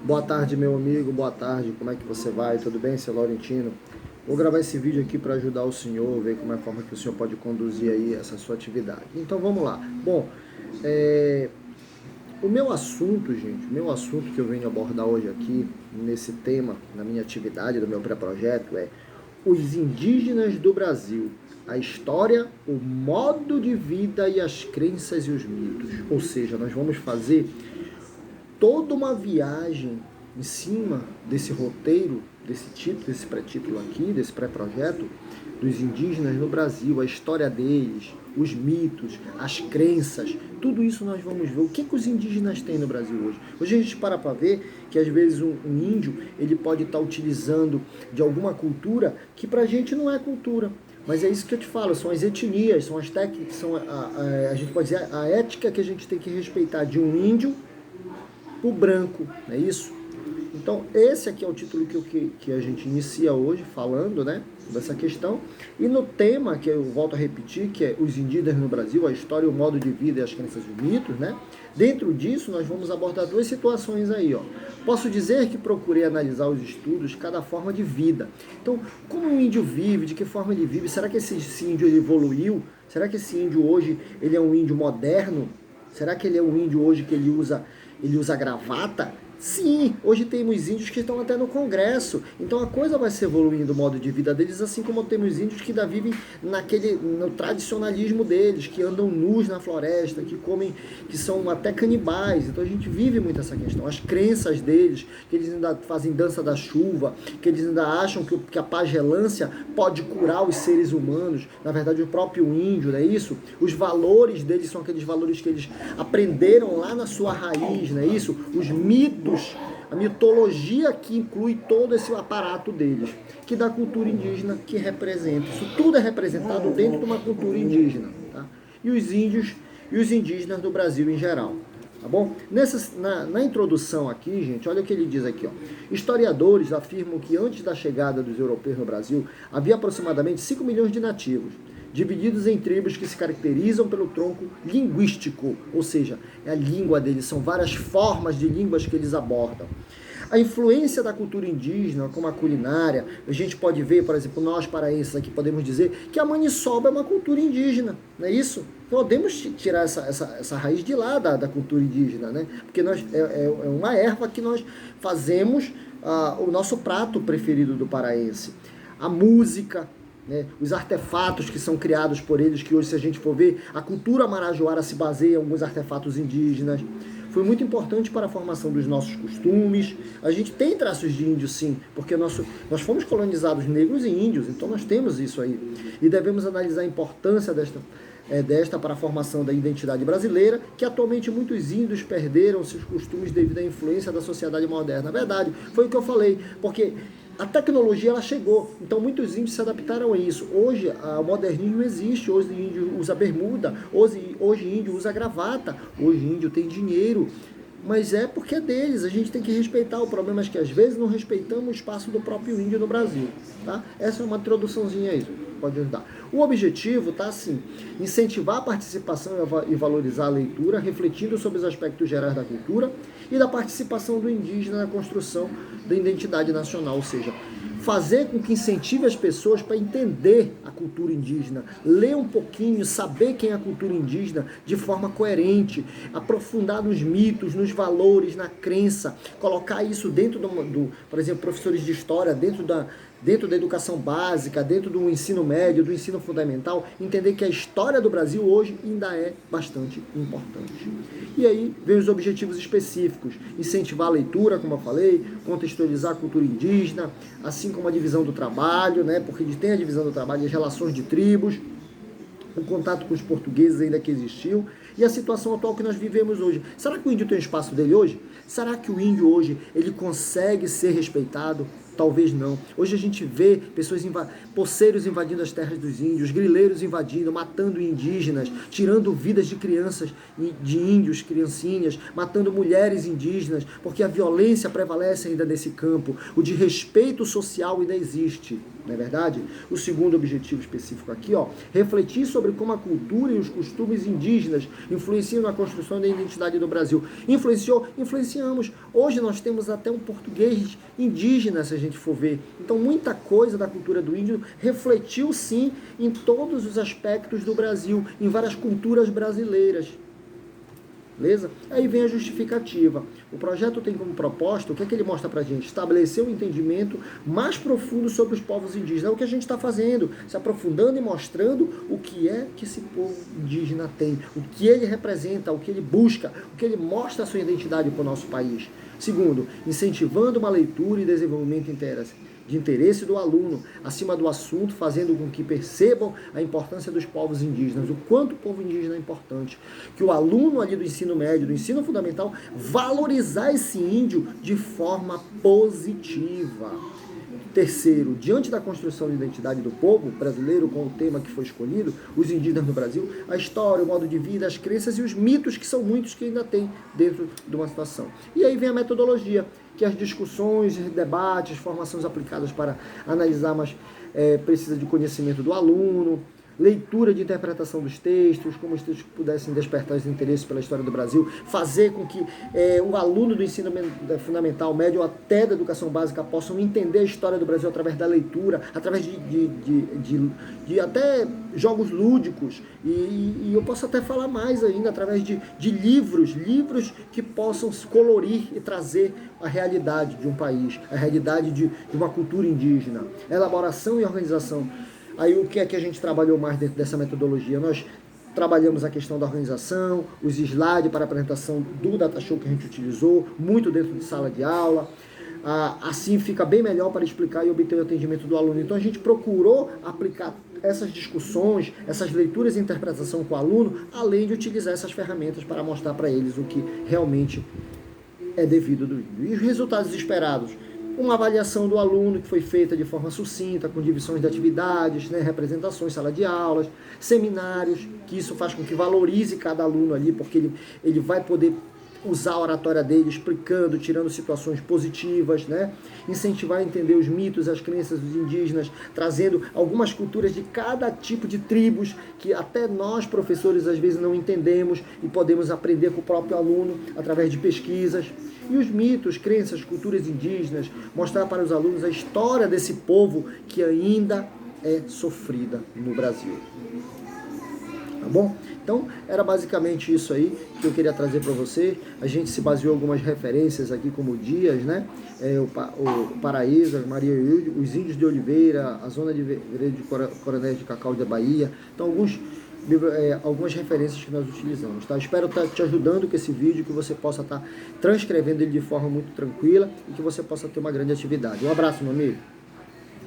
Boa tarde, meu amigo, boa tarde, como é que você vai? Tudo bem, seu Laurentino? Vou gravar esse vídeo aqui para ajudar o senhor, ver como é a forma que o senhor pode conduzir aí essa sua atividade. Então vamos lá. Bom, o meu assunto, gente, o meu assunto que eu venho abordar hoje aqui, nesse tema, na minha atividade, do meu pré-projeto, é os indígenas do Brasil, a história, o modo de vida e as crenças e os mitos. Ou seja, nós vamos fazer toda uma viagem em cima desse roteiro, desse título, desse pré-título aqui, desse pré-projeto, dos indígenas no Brasil, a história deles, os mitos, as crenças, tudo isso nós vamos ver. O que os indígenas têm no Brasil hoje? Hoje a gente para ver que às vezes um índio, ele pode estar utilizando de alguma cultura que pra gente não é cultura. Mas é isso que eu te falo, são as etnias, são as técnicas, são a gente pode dizer a ética que a gente tem que respeitar de um índio o branco, não é isso? Então, esse aqui é o título que a gente inicia hoje, falando, né, dessa questão. E no tema, que eu volto a repetir, que é os indígenas no Brasil, a história, o modo de vida e as crenças e mitos, né? Dentro disso, nós vamos abordar duas situações aí, ó. Posso dizer que procurei analisar os estudos, cada forma de vida. Então, como um índio vive, de que forma ele vive? Será que esse índio evoluiu? Será que esse índio hoje, ele é um índio moderno? Será que ele é um índio hoje que ele usa gravata? Sim, hoje temos índios que estão até no Congresso, então a coisa vai se evoluindo o modo de vida deles, assim como temos índios que ainda vivem no tradicionalismo deles, que andam nus na floresta, que comem, que são até canibais. Então a gente vive muito essa questão, as crenças deles, que eles ainda fazem dança da chuva, que eles ainda acham que a pagelância pode curar os seres humanos, na verdade o próprio índio, não é isso? Os valores deles são aqueles valores que eles aprenderam lá na sua raiz, não é isso? Os mitos, a mitologia que inclui todo esse aparato deles, que da cultura indígena que representa. Isso tudo é representado dentro de uma cultura indígena, tá? E os índios e os indígenas do Brasil em geral, tá bom? Na introdução aqui, gente, olha o que ele diz aqui, ó. Historiadores afirmam que antes da chegada dos europeus no Brasil, havia aproximadamente 5 milhões de nativos, divididos em tribos que se caracterizam pelo tronco linguístico, ou seja, é a língua deles, são várias formas de línguas que eles abordam. A influência da cultura indígena, como a culinária, a gente pode ver, por exemplo, nós paraenses aqui podemos dizer que a maniçoba é uma cultura indígena, não é isso? Podemos tirar essa raiz de lá da cultura indígena, né? Porque é uma erva que nós fazemos o nosso prato preferido do paraense. A música, né, os artefatos que são criados por eles, que hoje, se a gente for ver, a cultura marajoara se baseia em alguns artefatos indígenas. Foi muito importante para a formação dos nossos costumes. A gente tem traços de índio, sim, porque nós fomos colonizados negros e índios, então nós temos isso aí. E devemos analisar a importância desta para a formação da identidade brasileira, que atualmente muitos índios perderam seus costumes devido à influência da sociedade moderna. Na verdade, foi o que eu falei, porque a tecnologia ela chegou, então muitos índios se adaptaram a isso. Hoje o modernismo existe, hoje o índio usa bermuda, hoje o índio usa gravata, hoje o índio tem dinheiro, mas é porque é deles, a gente tem que respeitar. O problema é que às vezes não respeitamos o espaço do próprio índio no Brasil, tá? Essa é uma introduçãozinha aí, pode ajudar. O objetivo tá assim, incentivar a participação e valorizar a leitura, refletindo sobre os aspectos gerais da cultura e da participação do indígena na construção da identidade nacional, ou seja, fazer com que incentive as pessoas para entender a cultura indígena, ler um pouquinho, saber quem é a cultura indígena de forma coerente, aprofundar nos mitos, nos valores, na crença, colocar isso dentro por exemplo, professores de história, dentro da educação básica, dentro do ensino médio, do ensino fundamental, entender que a história do Brasil hoje ainda é bastante importante. E aí vem os objetivos específicos, incentivar a leitura, como eu falei, contextualizar a cultura indígena, assim como a divisão do trabalho, né, porque tem a divisão do trabalho, as relações de tribos, o contato com os portugueses ainda que existiu, e a situação atual que nós vivemos hoje. Será que o índio tem o espaço dele hoje? Será que o índio hoje ele consegue ser respeitado? Talvez não. Hoje a gente vê poceiros invadindo as terras dos índios, grileiros invadindo, matando indígenas, tirando vidas de crianças, de índios, criancinhas, matando mulheres indígenas, porque a violência prevalece ainda nesse campo, o desrespeito social ainda existe. não é verdade? O segundo objetivo específico aqui, ó, refletir sobre como a cultura e os costumes indígenas influenciam na construção da identidade do Brasil. Influenciou? Influenciamos. Hoje nós temos até um português indígena, se a gente for ver. Então, muita coisa da cultura do índio refletiu, sim, em todos os aspectos do Brasil, em várias culturas brasileiras. Beleza? Aí vem a justificativa. O projeto tem como proposta, o que é que ele mostra pra gente? Estabelecer um entendimento mais profundo sobre os povos indígenas. É o que a gente está fazendo, se aprofundando e mostrando o que é que esse povo indígena tem, o que ele representa, o que ele busca, o que ele mostra a sua identidade para o nosso país. Segundo, incentivando uma leitura e desenvolvimento de interesse do aluno acima do assunto, fazendo com que percebam a importância dos povos indígenas, o quanto o povo indígena é importante, que o aluno ali do ensino médio, do ensino fundamental, valorizar esse índio de forma positiva. Terceiro, diante da construção de identidade do povo brasileiro, com o tema que foi escolhido, os indígenas no Brasil, a história, o modo de vida, as crenças e os mitos, que são muitos que ainda tem dentro de uma situação. E aí vem a metodologia, que as discussões, debates, formações aplicadas para analisar, mas precisa de conhecimento do aluno, leitura de interpretação dos textos, como os textos pudessem despertar esse interesse pela história do Brasil, fazer com que o aluno do ensino fundamental, médio ou até da educação básica possam entender a história do Brasil através da leitura, através de até jogos lúdicos, e eu posso até falar mais ainda, através de livros que possam colorir e trazer a realidade de um país, a realidade de uma cultura indígena, elaboração e organização. Aí o que é que a gente trabalhou mais dentro dessa metodologia? Nós trabalhamos a questão da organização, os slides para a apresentação do data show que a gente utilizou, muito dentro de sala de aula. Assim fica bem melhor para explicar e obter o atendimento do aluno. Então a gente procurou aplicar essas discussões, essas leituras e interpretação com o aluno, além de utilizar essas ferramentas para mostrar para eles o que realmente é devido do índio. E os resultados esperados? Uma avaliação do aluno que foi feita de forma sucinta, com divisões de atividades, representações, sala de aulas, seminários, que isso faz com que valorize cada aluno ali, porque ele vai poder usar a oratória dele, explicando, tirando situações positivas, incentivar a entender os mitos, as crenças dos indígenas, trazendo algumas culturas de cada tipo de tribos, que até nós, professores, às vezes não entendemos e podemos aprender com o próprio aluno através de pesquisas. E os mitos, crenças, culturas indígenas, mostrar para os alunos a história desse povo que ainda é sofrida no Brasil. Tá bom? Então, era basicamente isso aí que eu queria trazer para você. A gente se baseou em algumas referências aqui, como Dias, o Paraíso, Maria Hilde, os Índios de Oliveira, a Zona de Veredas de Coronéis de Cacau da Bahia. Então, algumas referências que nós utilizamos, tá? Espero estar te ajudando com esse vídeo, que você possa estar transcrevendo ele de forma muito tranquila e que você possa ter uma grande atividade. Um abraço, meu amigo.